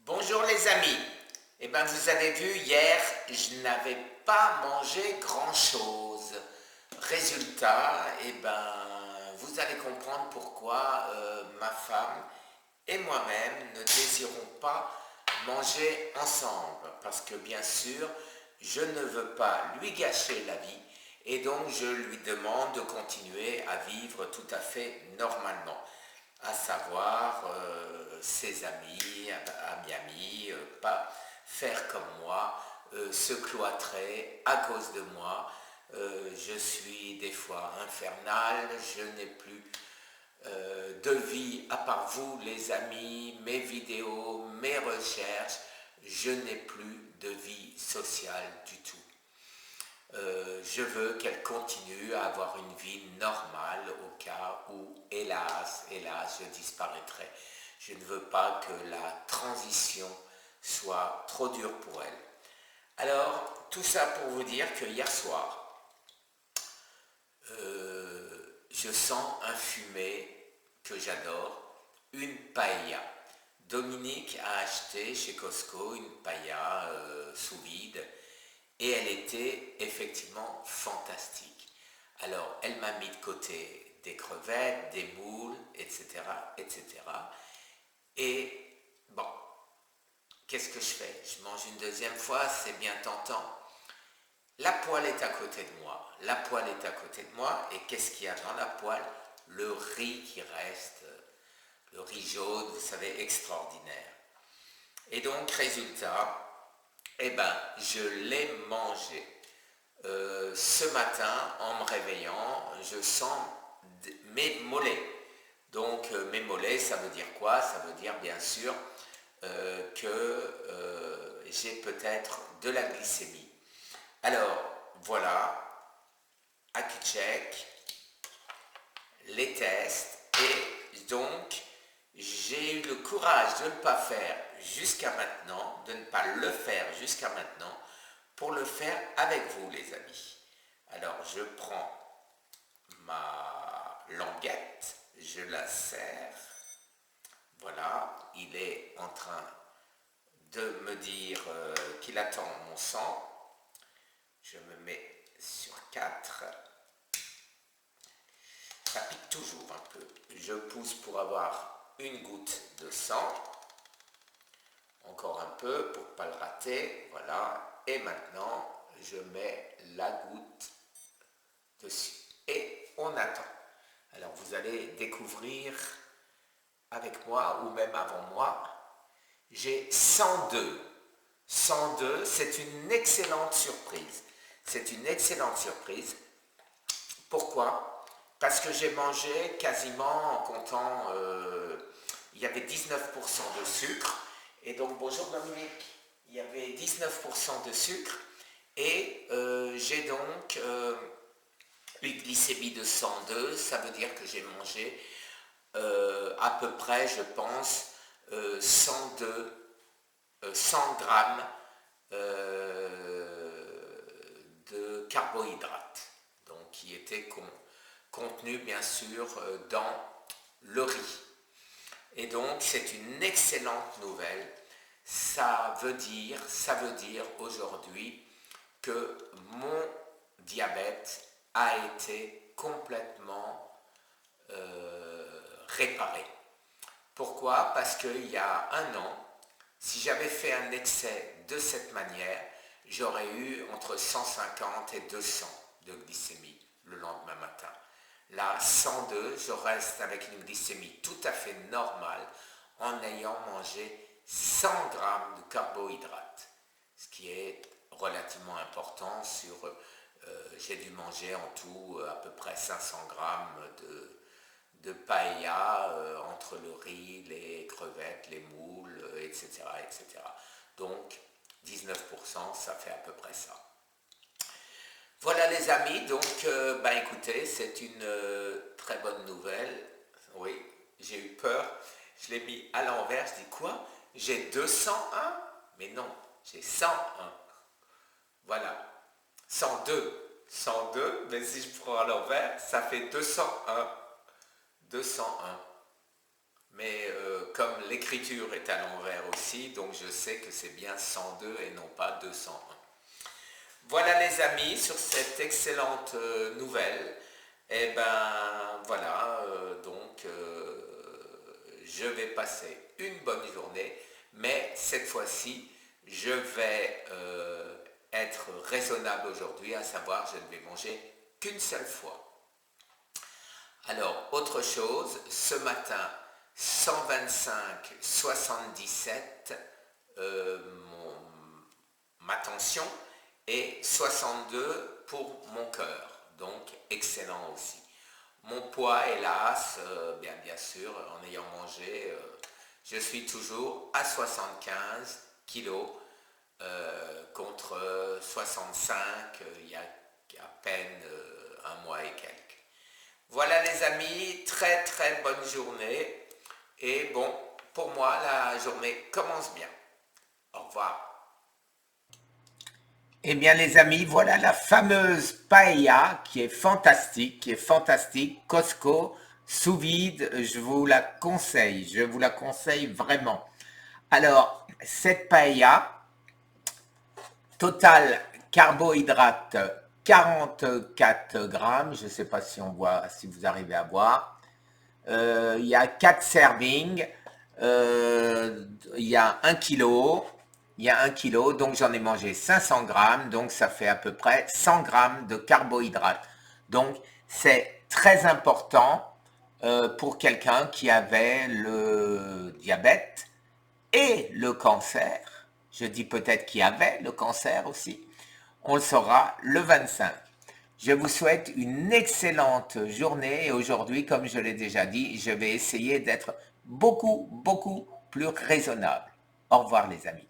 Bonjour les amis. Eh bien vous avez vu hier, je n'avais pas mangé grand-chose. Résultat, vous allez comprendre pourquoi ma femme et moi-même ne désirons pas manger ensemble. Parce que bien sûr, je ne veux pas lui gâcher la vie et donc je lui demande de continuer à vivre tout à fait normalement, à savoir ses amis à Miami, pas faire comme moi, se cloîtrer à cause de moi. Je suis des fois infernal, je n'ai plus de vie à part vous les amis, mes vidéos, mes recherches, je n'ai plus de vie sociale du tout. Je veux qu'elle continue à avoir une vie normale au cas où, hélas, je disparaîtrai. Je ne veux pas que la transition soit trop dure pour elle. Alors, tout ça pour vous dire que hier soir, je sens un fumet que j'adore, une paella. Dominique a acheté chez Costco une paella sous vide et elle était effectivement fantastique. Alors, elle m'a mis de côté des crevettes, des moules, etc., etc. Et bon, qu'est-ce que je fais? Je mange une deuxième fois, c'est bien tentant. La poêle est à côté de moi. La poêle est à côté de moi. Et qu'est-ce qu'il y a dans la poêle? Le riz qui reste. Le riz jaune, vous savez, extraordinaire. Et donc, résultat, je l'ai mangé. Ce matin, en me réveillant, je sens mes mollets. Donc, mes mollets, ça veut dire quoi? Ça veut dire, bien sûr, que j'ai peut-être de la glycémie. Alors, voilà, AccuCheck, les tests, et donc, j'ai eu le courage de ne pas faire jusqu'à maintenant, de ne pas le faire jusqu'à maintenant, pour le faire avec vous, les amis. Alors, je prends ma languette, je la serre, voilà, il est en train de me dire qu'il attend mon sang. Je me mets sur 4. Ça pique toujours un peu. Je pousse pour avoir une goutte de sang. Encore un peu pour ne pas le rater. Voilà. Et maintenant, je mets la goutte dessus. Et on attend. Alors vous allez découvrir avec moi ou même avant moi. J'ai 102. 102, c'est une excellente surprise. C'est une excellente surprise. Pourquoi? Parce que j'ai mangé quasiment en comptant, il y avait 19% de sucre. Et donc, bonjour Dominique, il y avait 19% de sucre. Et j'ai donc une glycémie de 102. Ça veut dire que j'ai mangé à peu près, je pense, 100 grammes de carbohydrates, donc qui étaient contenus bien sûr dans le riz. Et donc c'est une excellente nouvelle. Ça veut dire aujourd'hui que mon diabète a été complètement réparé. Pourquoi? Parce qu'il y a un an, si j'avais fait un excès de cette manière, j'aurais eu entre 150 et 200 de glycémie le lendemain matin. Là, 102, je reste avec une glycémie tout à fait normale en ayant mangé 100 grammes de carbohydrates, ce qui est relativement important. J'ai dû manger en tout à peu près 500 grammes de paella entre le riz, les crevettes, les moules, etc., etc. Donc, 19%, ça fait à peu près ça. Voilà les amis, donc écoutez, c'est une très bonne nouvelle. Oui, j'ai eu peur, je l'ai mis à l'envers, je dis quoi? J'ai 201? Mais non, j'ai 101. Voilà, 102, mais si je prends à l'envers, ça fait 201. 201. Mais comme l'écriture est à l'envers aussi, donc je sais que c'est bien 102 et non pas 201. Voilà les amis, sur cette excellente nouvelle. Et ben voilà, je vais passer une bonne journée, mais cette fois-ci, je vais être raisonnable aujourd'hui, à savoir je ne vais manger qu'une seule fois. Alors, autre chose, ce matin, 125,77 ma tension et 62 pour mon cœur, donc excellent aussi. Mon poids, hélas, bien sûr, en ayant mangé, je suis toujours à 75 kilos contre 65 il y a à peine un mois et quelques. Voilà les amis, très très bonne journée. Et bon, pour moi, la journée commence bien. Au revoir. Eh bien les amis, voilà la fameuse paella qui est fantastique, Costco, sous vide, je vous la conseille vraiment. Alors, cette paella, total carbohydrate 44 grammes, je ne sais pas si on voit, si vous arrivez à voir. Il y a 4 servings, il y a 1 kilo, donc j'en ai mangé 500 grammes, donc ça fait à peu près 100 grammes de carbohydrates. Donc c'est très important pour quelqu'un qui avait le diabète et le cancer. Je dis peut-être qui avait le cancer aussi. On le saura le 25. Je vous souhaite une excellente journée et aujourd'hui, comme je l'ai déjà dit, je vais essayer d'être beaucoup plus raisonnable. Au revoir les amis.